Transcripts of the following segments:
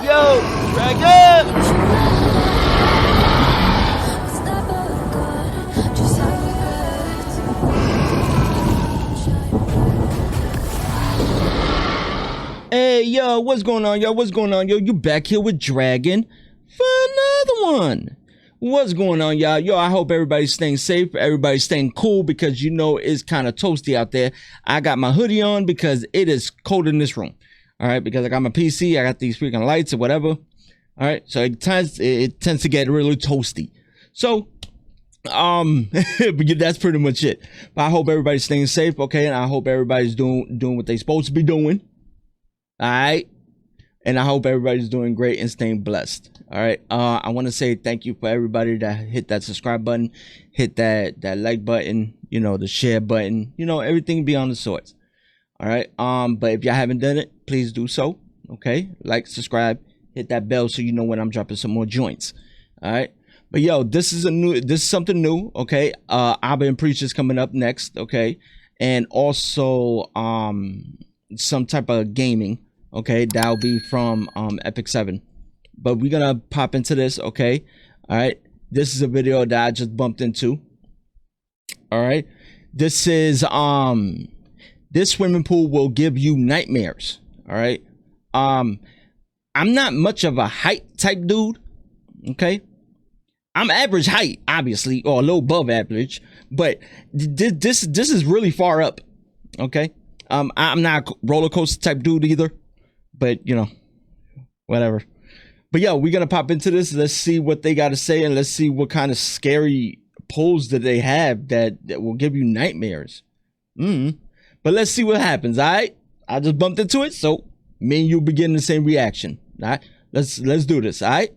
Yo, Dragon! Hey, yo, what's going on, yo? What's going on, yo? You back here with Dragon for another one. What's going on, y'all? Yo, I hope everybody's staying safe, everybody's staying cool, because you know it's kind of toasty out there. I got my hoodie on because it is cold in this room. All right, because I got my PC, I got these freaking lights or whatever. All right, so it tends to get really toasty. So, but that's pretty much it. But I hope everybody's staying safe, okay? And I hope everybody's doing what they're supposed to be doing. All right, and I hope everybody's doing great and staying blessed. All right, I want to say thank you for everybody that hit that subscribe button, hit that like button, you know, the share button, you know, everything beyond the sorts. All right, but if y'all haven't done it, please do so. Okay, like, subscribe, hit that bell so you know when I'm dropping some more joints. All right, but yo, this is something new. Okay, Abba and Preachers coming up next. Okay, and also some type of gaming. Okay, that'll be from Epic 7. But we're gonna pop into this, okay? All right, this is a video that I just bumped into. All right, this is this swimming pool will give you nightmares. All right, I'm not much of a height type dude. Okay, I'm average height, obviously, or a little above average, but this is really far up. Okay, I'm not a roller coaster type dude either. But, you know, whatever. But, yo, we're going to pop into this. Let's see what they got to say. And let's see what kind of scary pulls that they have that will give you nightmares. But let's see what happens, all right? I just bumped into it, so me and you begin the same reaction. All right? Let's do this, all right?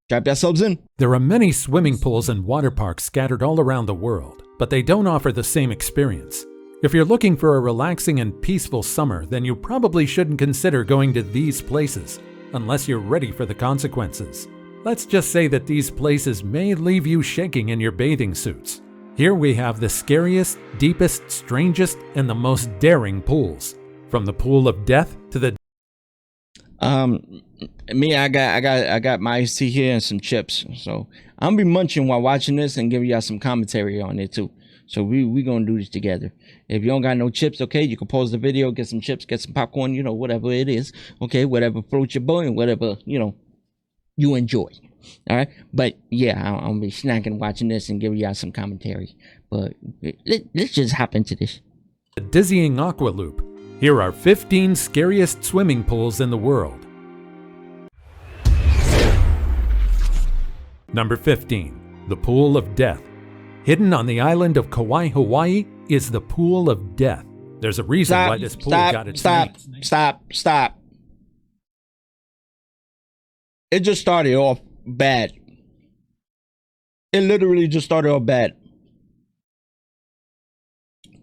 Strap yourselves in. There are many swimming pools and water parks scattered all around the world, but they don't offer the same experience. If you're looking for a relaxing and peaceful summer, then you probably shouldn't consider going to these places, unless you're ready for the consequences. Let's just say that these places may leave you shaking in your bathing suits. Here we have the scariest, deepest, strangest, and the most daring pools. From the pool of death to the... I got my iced tea here and some chips. So I'm gonna be munching while watching this and giving y'all some commentary on it too. So we gonna do this together. If you don't got no chips, okay, you can pause the video, get some chips, get some popcorn, you know, whatever it is. Okay, whatever floats your boat and whatever, you know, you enjoy. All right, but yeah, I'm gonna be snacking watching this and giving y'all some commentary. But let's just hop into this. The dizzying aqua loop. Here are 15 scariest swimming pools in the world. Number 15. The Pool of Death. Hidden on the island of Kauai, Hawaii, is the Pool of Death. There's a reason why this pool got its name. Stop. It just started off bad. It literally just started off bad.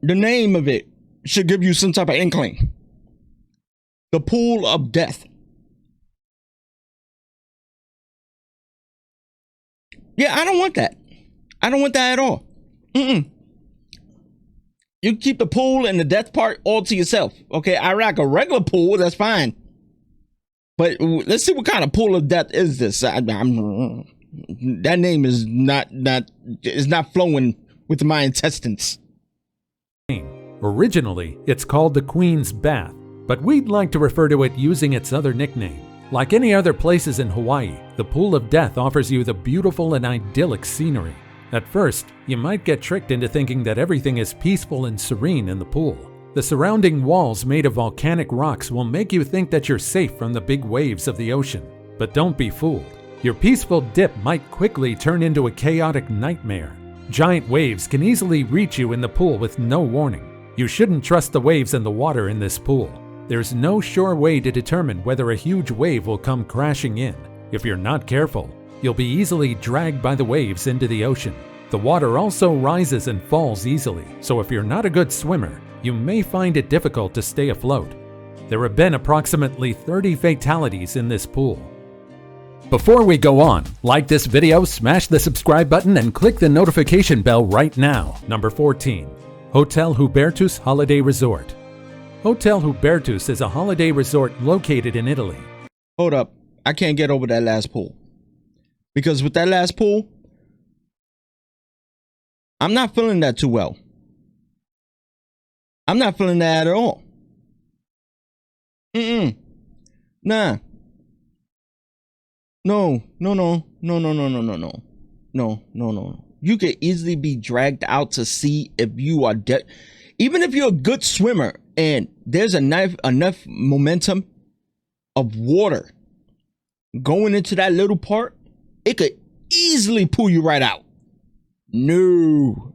The name of it should give you some type of inkling. The Pool of Death. Yeah, I don't want that. I don't want that at all. You keep the pool and the death part all to yourself. Okay, I rock a regular pool, that's fine. But let's see what kind of pool of death is this. That name is not flowing with my intestines. Originally, it's called the Queen's Bath, but we'd like to refer to it using its other nickname. Like any other places in Hawaii, the Pool of Death offers you the beautiful and idyllic scenery. At first, you might get tricked into thinking that everything is peaceful and serene in the pool. The surrounding walls made of volcanic rocks will make you think that you're safe from the big waves of the ocean. But don't be fooled. Your peaceful dip might quickly turn into a chaotic nightmare. Giant waves can easily reach you in the pool with no warning. You shouldn't trust the waves and the water in this pool. There's no sure way to determine whether a huge wave will come crashing in. If you're not careful, you'll be easily dragged by the waves into the ocean. The water also rises and falls easily, so if you're not a good swimmer, you may find it difficult to stay afloat. There have been approximately 30 fatalities in this pool. Before we go on, like this video, smash the subscribe button, and click the notification bell right now. Number 14. Hotel Hubertus Holiday Resort. Hotel Hubertus is a holiday resort located in Italy. Hold up. I can't get over that last pool. Because with that last pool, I'm not feeling that too well. I'm not feeling that at all. Nah. No. You could easily be dragged out to sea if you are dead. Even if you're a good swimmer and there's enough momentum of water going into that little part, it could easily pull you right out. No.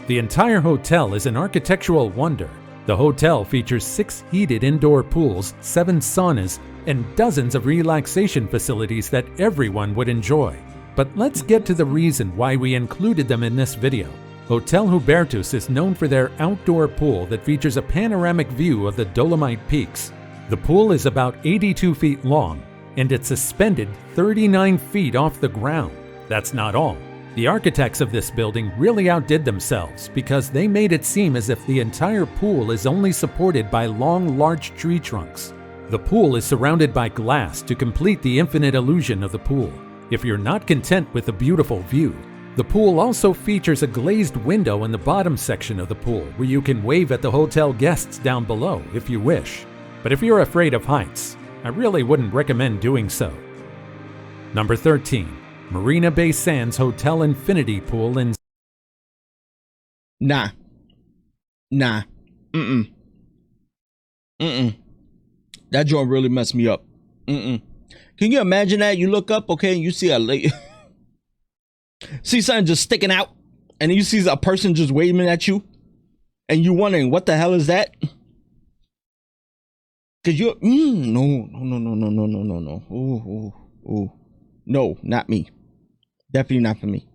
The entire hotel is an architectural wonder. The hotel features 6 heated indoor pools, 7 saunas, and dozens of relaxation facilities that everyone would enjoy. But let's get to the reason why we included them in this video. Hotel Hubertus is known for their outdoor pool that features a panoramic view of the Dolomite Peaks. The pool is about 82 feet long, and it's suspended 39 feet off the ground. That's not all. The architects of this building really outdid themselves because they made it seem as if the entire pool is only supported by long, large tree trunks. The pool is surrounded by glass to complete the infinite illusion of the pool. If you're not content with the beautiful view, the pool also features a glazed window in the bottom section of the pool where you can wave at the hotel guests down below if you wish. But if you're afraid of heights, I really wouldn't recommend doing so. Number 13. Marina Bay Sands Hotel Infinity Pool in... Nah. That joint really messed me up. Can you imagine that? You look up, okay, and you see a lake. See something just sticking out, and you see a person just waving at you, and you wondering, what the hell is that? Cause you're, no. No, not me. Definitely not for me.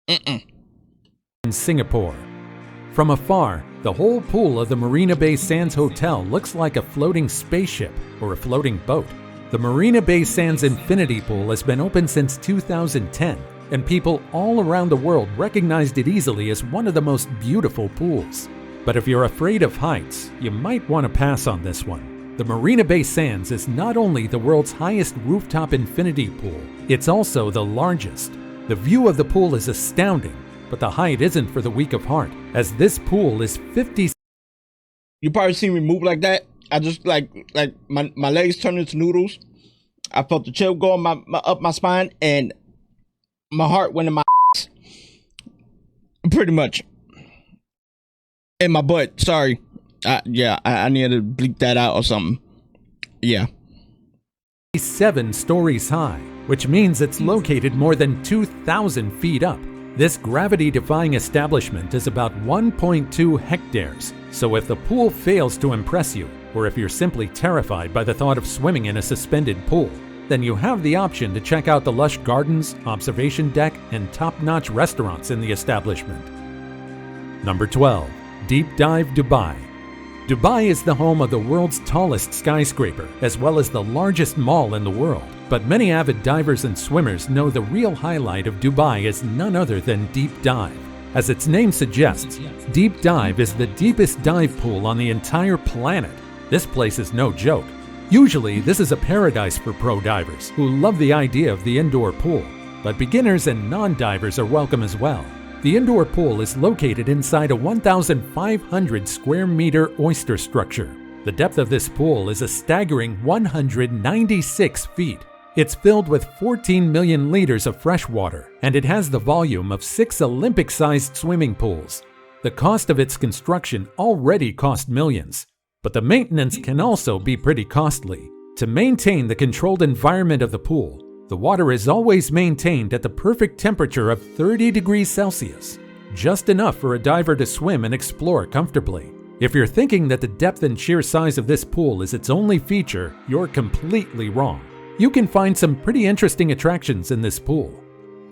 In Singapore. From afar, the whole pool of the Marina Bay Sands Hotel looks like a floating spaceship or a floating boat. The Marina Bay Sands Infinity Pool has been open since 2010, and people all around the world recognized it easily as one of the most beautiful pools. But if you're afraid of heights, you might want to pass on this one. The Marina Bay Sands is not only the world's highest rooftop infinity pool, it's also the largest. The view of the pool is astounding, but the height isn't for the weak of heart, as this pool is 50... You probably seen me move like that. I just like my legs turned into noodles. I felt the chill go up my spine, and my heart went in my pretty much. In my butt, sorry. I need to bleep that out or something. Yeah. 7 stories high, which means it's located more than 2,000 feet up. This gravity-defying establishment is about 1.2 hectares, so if the pool fails to impress you, or if you're simply terrified by the thought of swimming in a suspended pool, then you have the option to check out the lush gardens, observation deck, and top-notch restaurants in the establishment. Number 12. Deep Dive Dubai. Dubai is the home of the world's tallest skyscraper, as well as the largest mall in the world. But many avid divers and swimmers know the real highlight of Dubai is none other than Deep Dive. As its name suggests, Deep Dive is the deepest dive pool on the entire planet. This place is no joke. Usually, this is a paradise for pro divers who love the idea of the indoor pool, but beginners and non-divers are welcome as well. The indoor pool is located inside a 1,500 square meter oyster structure. The depth of this pool is a staggering 196 feet. It's filled with 14 million liters of fresh water, and it has the volume of 6 Olympic-sized swimming pools. The cost of its construction already cost millions, but the maintenance can also be pretty costly. To maintain the controlled environment of the pool, the water is always maintained at the perfect temperature of 30 degrees Celsius, just enough for a diver to swim and explore comfortably. If you're thinking that the depth and sheer size of this pool is its only feature, you're completely wrong. You can find some pretty interesting attractions in this pool.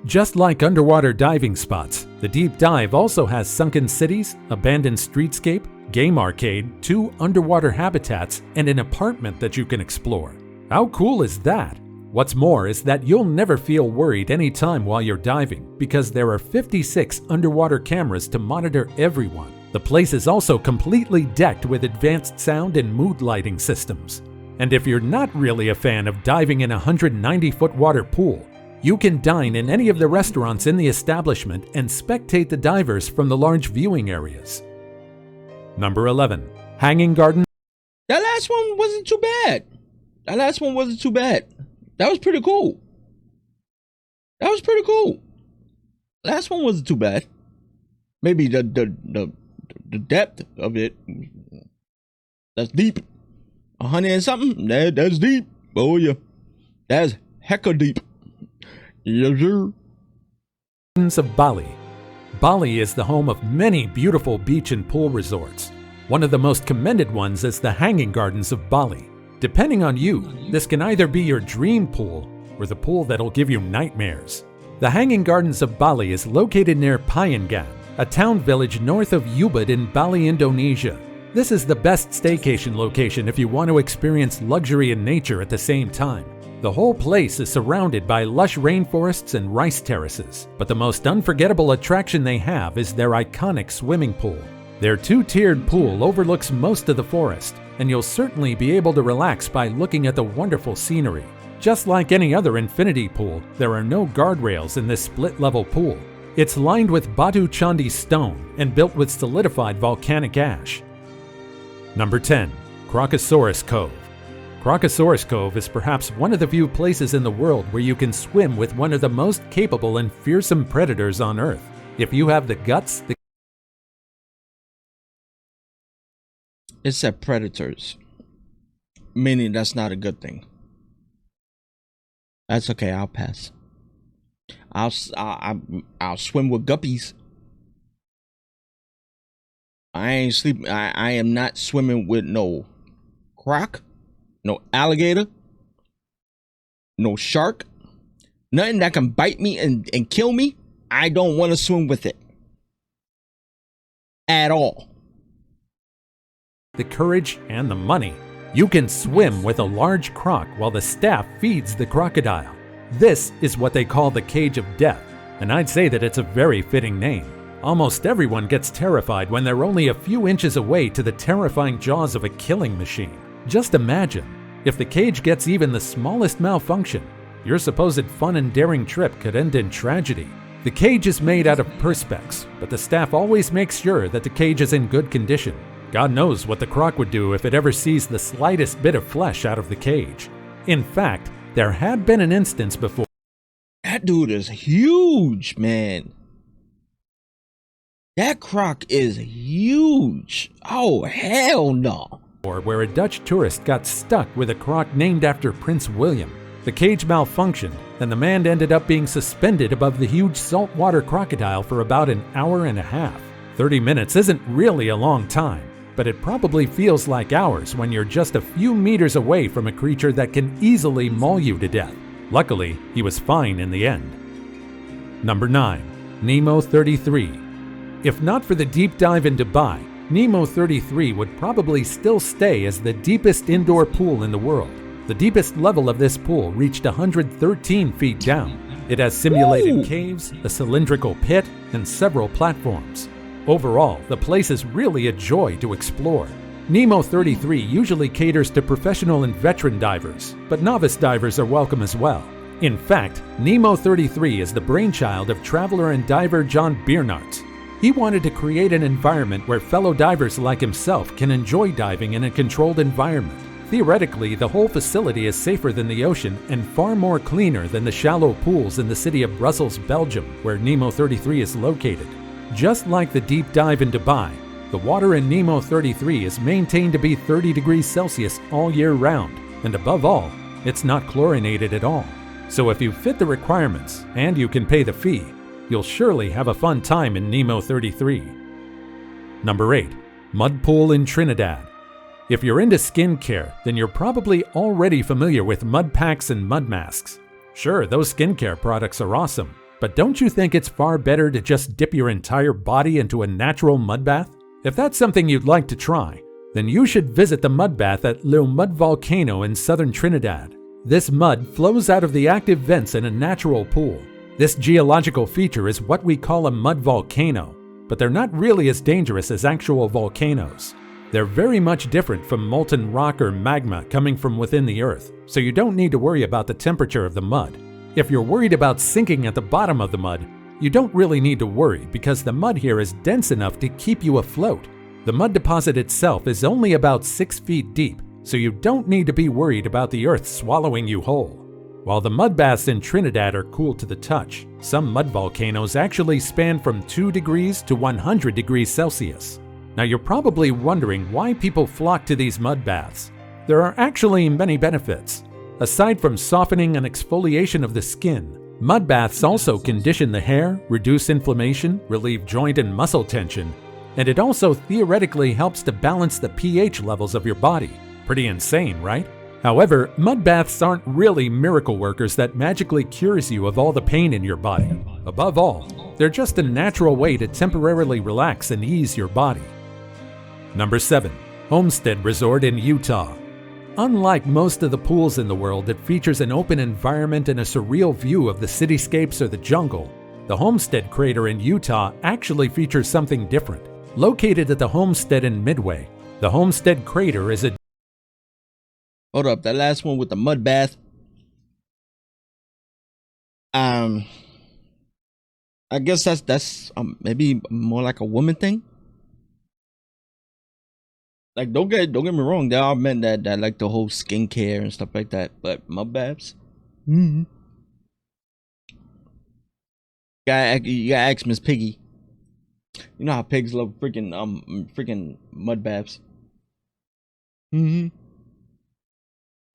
Just like underwater diving spots, the Deep Dive also has sunken cities, abandoned streetscape, game arcade, 2 underwater habitats, and an apartment that you can explore. How cool is that? What's more is that you'll never feel worried anytime while you're diving because there are 56 underwater cameras to monitor everyone. The place is also completely decked with advanced sound and mood lighting systems. And if you're not really a fan of diving in a 190-foot water pool, you can dine in any of the restaurants in the establishment and spectate the divers from the large viewing areas. Number 11. Hanging Garden. That last one wasn't too bad. That was pretty cool. Last one wasn't too bad. Maybe the depth of it, that's deep. 100 and something, that's deep. Oh yeah, that's hecka deep. Yes sir. Of Bali. Bali is the home of many beautiful beach and pool resorts. One of the most commended ones is the Hanging Gardens of Bali. Depending on you, this can either be your dream pool or the pool that'll give you nightmares. The Hanging Gardens of Bali is located near Payangan, a town village north of Ubud in Bali, Indonesia. This is the best staycation location if you want to experience luxury and nature at the same time. The whole place is surrounded by lush rainforests and rice terraces, but the most unforgettable attraction they have is their iconic swimming pool. Their two-tiered pool overlooks most of the forest, and you'll certainly be able to relax by looking at the wonderful scenery. Just like any other infinity pool, there are no guardrails in this split-level pool. It's lined with Batu Candi stone and built with solidified volcanic ash. Number 10. Crocosaurus Cove. Crocosaurus Cove is perhaps one of the few places in the world where you can swim with one of the most capable and fearsome predators on Earth. If you have the guts, It said predators, meaning that's not a good thing. That's okay. I'll pass. I'll swim with guppies. I ain't sleeping. I am not swimming with no croc, no alligator, no shark, nothing that can bite me and kill me. I don't want to swim with it at all. The courage and the money. You can swim with a large croc while the staff feeds the crocodile. This is what they call the cage of death, and I'd say that it's a very fitting name. Almost everyone gets terrified when they're only a few inches away to the terrifying jaws of a killing machine. Just imagine, if the cage gets even the smallest malfunction, your supposed fun and daring trip could end in tragedy. The cage is made out of perspex, but the staff always makes sure that the cage is in good condition. God knows what the croc would do if it ever sees the slightest bit of flesh out of the cage. In fact, there had been an instance before. That dude is huge, man. That croc is huge. Oh, hell no. Where a Dutch tourist got stuck with a croc named after Prince William. The cage malfunctioned, and the man ended up being suspended above the huge saltwater crocodile for about an hour and a half. 30 minutes isn't really a long time, but it probably feels like hours when you're just a few meters away from a creature that can easily maul you to death. Luckily, he was fine in the end. Number 9. Nemo 33. If not for the deep dive in Dubai, Nemo 33 would probably still stay as the deepest indoor pool in the world. The deepest level of this pool reached 113 feet down. It has simulated caves, a cylindrical pit, and several platforms. Overall, the place is really a joy to explore. Nemo 33 usually caters to professional and veteran divers, but novice divers are welcome as well. In fact, Nemo 33 is the brainchild of traveler and diver John Biernaerts. He wanted to create an environment where fellow divers like himself can enjoy diving in a controlled environment. Theoretically, the whole facility is safer than the ocean and far more cleaner than the shallow pools in the city of Brussels, Belgium, where Nemo 33 is located. Just like the deep dive in Dubai, the water in Nemo 33 is maintained to be 30 degrees Celsius all year round, and above all, it's not chlorinated at all. So if you fit the requirements and you can pay the fee, you'll surely have a fun time in Nemo 33. Number 8. Mudpool in Trinidad. If you're into skincare, then you're probably already familiar with mud packs and mud masks. Sure, those skincare products are awesome, but don't you think it's far better to just dip your entire body into a natural mud bath? If that's something you'd like to try, then you should visit the mud bath at Le Mud Volcano in southern Trinidad. This mud flows out of the active vents in a natural pool. This geological feature is what we call a mud volcano, but they're not really as dangerous as actual volcanoes. They're very much different from molten rock or magma coming from within the earth, so you don't need to worry about the temperature of the mud. If you're worried about sinking at the bottom of the mud, you don't really need to worry because the mud here is dense enough to keep you afloat. The mud deposit itself is only about 6 feet deep, so you don't need to be worried about the earth swallowing you whole. While the mud baths in Trinidad are cool to the touch, some mud volcanoes actually span from 2 degrees to 100 degrees Celsius. Now you're probably wondering why people flock to these mud baths. There are actually many benefits. Aside from softening and exfoliation of the skin, mud baths also condition the hair, reduce inflammation, relieve joint and muscle tension, and it also theoretically helps to balance the pH levels of your body. Pretty insane, right? However, mud baths aren't really miracle workers that magically cures you of all the pain in your body. Above all, they're just a natural way to temporarily relax and ease your body. Number 7. Homestead Resort in Utah. Unlike most of the pools in the world that features an open environment and a surreal view of the cityscapes or the jungle, the Homestead Crater in Utah actually features something different. Located at the Homestead in Midway, the Homestead Crater is a... Hold up, that last one with the mud bath. I guess that's maybe more like a woman thing. Like, don't get me wrong, there are men that like the whole skincare and stuff like that, but mud baths. You gotta ask Miss Piggy. You know how pigs love freaking mud baths. A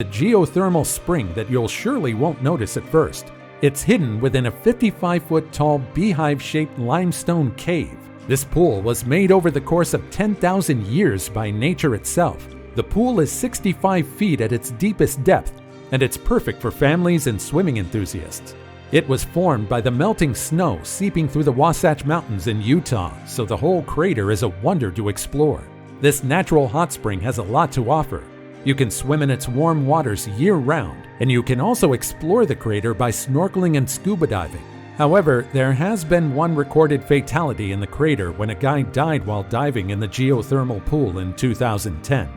geothermal spring that you'll surely won't notice at first. It's hidden within a 55-foot tall beehive-shaped limestone cave. This pool was made over the course of 10,000 years by nature itself. The pool is 65 feet at its deepest depth, and it's perfect for families and swimming enthusiasts. It was formed by the melting snow seeping through the Wasatch Mountains in Utah, so the whole crater is a wonder to explore. This natural hot spring has a lot to offer. You can swim in its warm waters year-round, and you can also explore the crater by snorkeling and scuba diving. However, there has been one recorded fatality in the crater when a guy died while diving in the geothermal pool in 2010.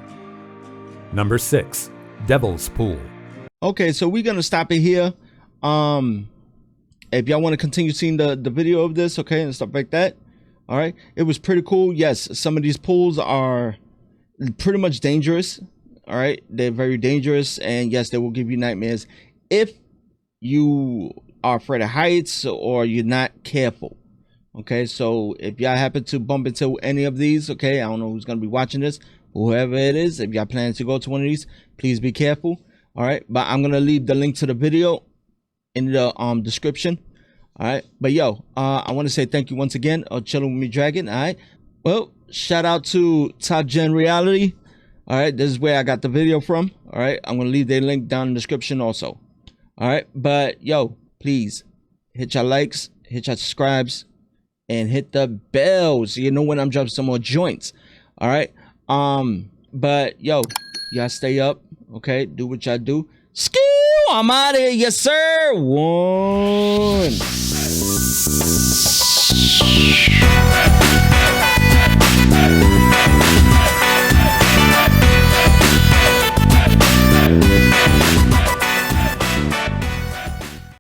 Number 6. Devil's Pool. Okay, so we're gonna stop it here. If y'all want to continue seeing the video of this, okay, and stuff like that, all right, it was pretty cool. Yes, some of these pools are pretty much dangerous. All right, they're very dangerous, and yes, they will give you nightmares if you are afraid of heights or you're not careful. Okay, so if y'all happen to bump into any of these, okay, I don't know who's gonna be watching this, whoever it is, if y'all plan to go to one of these, please be careful. All right, but I'm gonna leave the link to the video in the description. All right, but yo, I want to say thank you once again, chilling with me, Dragon. All right, well, shout out to Top Gen Reality. All right, this is where I got the video from. All right, I'm gonna leave their link down in the description also. All right, but yo, please hit your likes, hit your subscribes, and hit the bell so you know when I'm dropping some more joints. All right, but yo, y'all stay up, okay, do what y'all do. Skill, I'm out of here, yes sir. One.